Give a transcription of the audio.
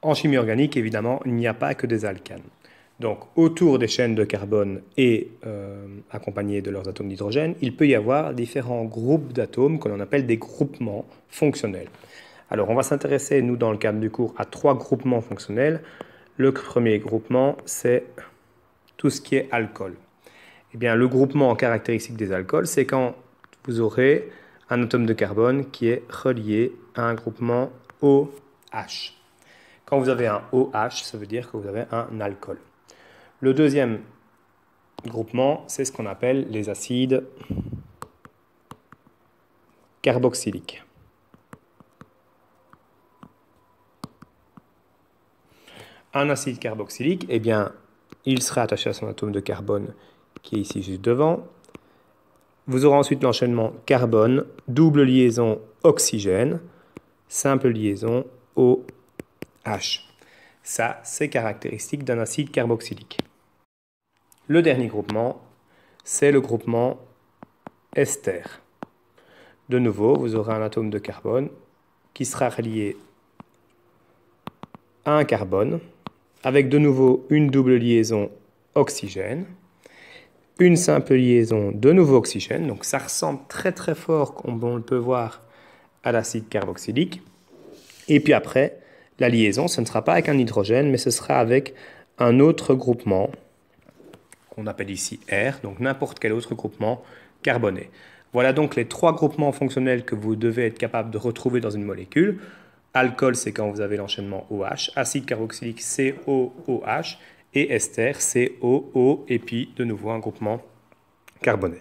En chimie organique, évidemment, il n'y a pas que des alcanes. Donc, autour des chaînes de carbone et accompagnés de leurs atomes d'hydrogène, il peut y avoir différents groupes d'atomes que l'on appelle des groupements fonctionnels. Alors, on va s'intéresser, nous, dans le cadre du cours, à 3 groupements fonctionnels. Le premier groupement, c'est tout ce qui est alcool. Eh bien, le groupement caractéristique des alcools, c'est quand vous aurez un atome de carbone qui est relié à un groupement OH. Quand vous avez un OH, ça veut dire que vous avez un alcool. Le deuxième groupement, c'est ce qu'on appelle les acides carboxyliques. Un acide carboxylique, eh bien, il sera attaché à son atome de carbone qui est ici juste devant. Vous aurez ensuite l'enchaînement carbone, double liaison oxygène, simple liaison OH. Ça, c'est caractéristique d'un acide carboxylique. Le dernier groupement, c'est le groupement ester. De nouveau, vous aurez un atome de carbone qui sera relié à un carbone, avec de nouveau une double liaison oxygène, une simple liaison de nouveau oxygène. Donc ça ressemble très très fort, comme on le peut voir, à l'acide carboxylique. Et puis après, la liaison, ce ne sera pas avec un hydrogène, mais ce sera avec un autre groupement, qu'on appelle ici R, donc n'importe quel autre groupement carboné. Voilà donc les 3 groupements fonctionnels que vous devez être capable de retrouver dans une molécule. Alcool, c'est quand vous avez l'enchaînement OH, acide carboxylique COOH, et ester, COO, et puis de nouveau un groupement carboné.